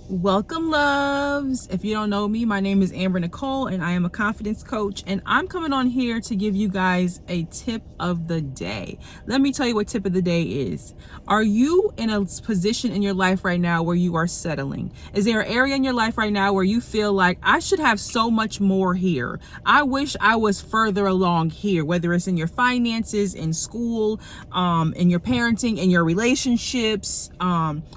Welcome, loves. If you don't know me, my name is Amber Nicole and I am a confidence coach, and I'm coming on here to give you guys a tip of the day. Let me tell you what tip of the day is. Are you in a position in your life right now where you are settling? Is there an area in your life right now where you feel like I should have so much more here? I wish I was further along here, whether it's in your finances, in school, in your parenting, in your relationships,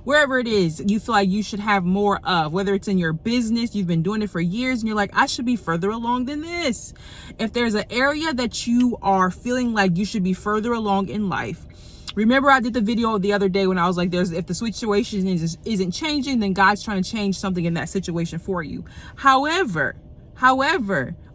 wherever it is, you feel like you should have more of, whether it's in your business, you've been doing it for years and you're like, I should be further along than this. If there's an area that you are feeling like you should be further along in life, remember I did the video the other day when I was like, if the situation isn't changing, then God's trying to change something in that situation for you. However,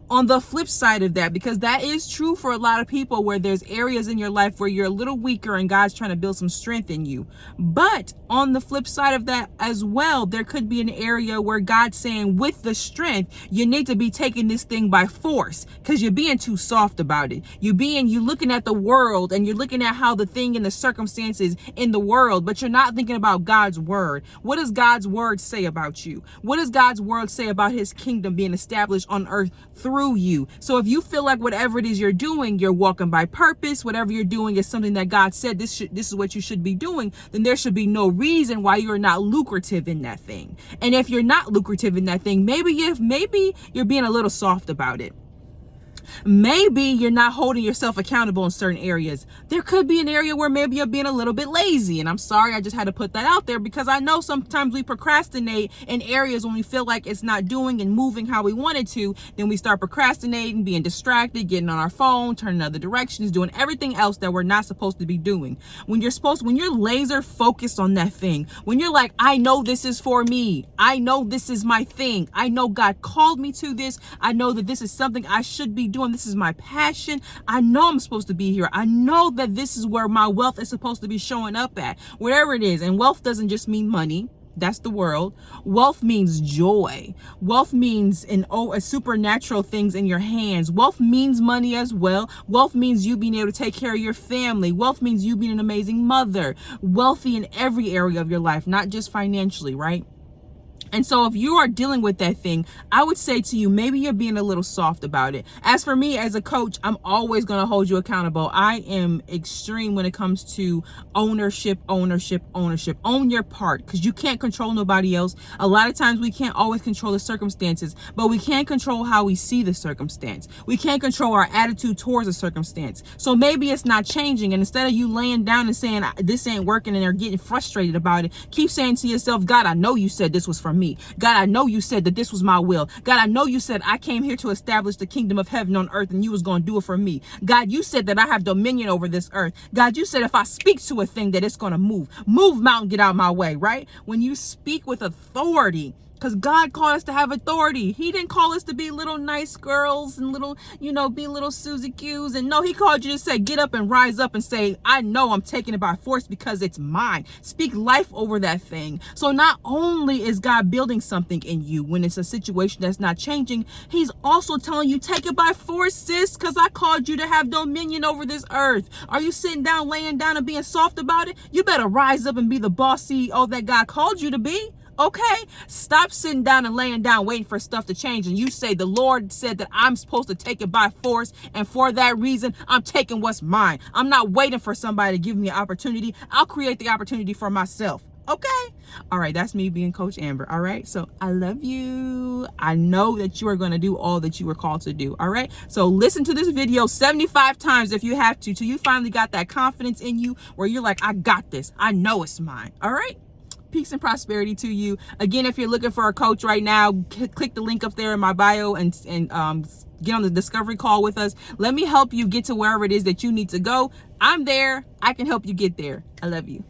on the flip side of that, because that is true for a lot of people, where there's areas in your life where you're a little weaker and God's trying to build some strength in you. But on the flip side of that as well, there could be an area where God's saying, with the strength, you need to be taking this thing by force because you're being too soft about it. You're looking at the world and you're looking at how the thing and the circumstances in the world, but you're not thinking about God's word. What does God's word say about you? What does God's word say about his kingdom being established on earth through you? So if you feel like whatever it is you're doing, you're walking by purpose, whatever you're doing is something that God said this is what you should be doing, then there should be no reason why you're not lucrative in that thing. And if you're not lucrative in that thing, maybe you're being a little soft about it. Maybe you're not holding yourself accountable in certain areas. There could be an area where maybe you're being a little bit lazy. And I'm sorry, I just had to put that out there because I know sometimes we procrastinate in areas when we feel like it's not doing and moving how we want it to. Then we start procrastinating, being distracted, getting on our phone, turning other directions, doing everything else that we're not supposed to be doing. When you're laser focused on that thing, when you're like, I know this is for me. I know this is my thing. I know God called me to this. I know that this is something I should be doing. This is my passion. I know I'm supposed to be here. I know that this is where my wealth is supposed to be showing up at, wherever it is. And wealth doesn't just mean money. That's the world. Wealth means joy. Wealth means a supernatural things in your hands. Wealth means money as well. Wealth means you being able to take care of your family. Wealth means you being an amazing mother. Wealthy in every area of your life, not just financially, right? And so if you are dealing with that thing, I would say to you, maybe you're being a little soft about it. As for me, as a coach, I'm always going to hold you accountable. I am extreme when it comes to ownership. Own your part, because you can't control nobody else. A lot of times we can't always control the circumstances, but we can control how we see the circumstance. We can't control our attitude towards the circumstance. So maybe it's not changing. And instead of you laying down and saying, this ain't working, and they're getting frustrated about it, keep saying to yourself, God, I know you said this was for me. God, I know you said that this was my will. God, I know you said I came here to establish the kingdom of heaven on earth and you was going to do it for me. God, you said that I have dominion over this earth. God, you said if I speak to a thing that it's going to move mountain, get out of my way, right? When you speak with authority, because God called us to have authority. He didn't call us to be little nice girls and be little Susie Q's. And no, he called you to say, get up and rise up and say, I know I'm taking it by force because it's mine. Speak life over that thing. So not only is God building something in you when it's a situation that's not changing, he's also telling you, take it by force, sis, because I called you to have dominion over this earth. Are you sitting down, laying down and being soft about it? You better rise up and be the boss CEO that God called you to be. Okay, stop sitting down and laying down waiting for stuff to change. And you say, the Lord said that I'm supposed to take it by force. And for that reason, I'm taking what's mine. I'm not waiting for somebody to give me an opportunity. I'll create the opportunity for myself. Okay. All right. That's me being Coach Amber. All right. So I love you. I know that you are going to do all that you were called to do. All right. So listen to this video 75 times if you have to, till you finally got that confidence in you where you're like, I got this. I know it's mine. All right. Peace and prosperity to you. Again, if you're looking for a coach right now, click the link up there in my bio and get on the discovery call with us. Let me help you get to wherever it is that you need to go. I'm there. I can help you get there. I love you.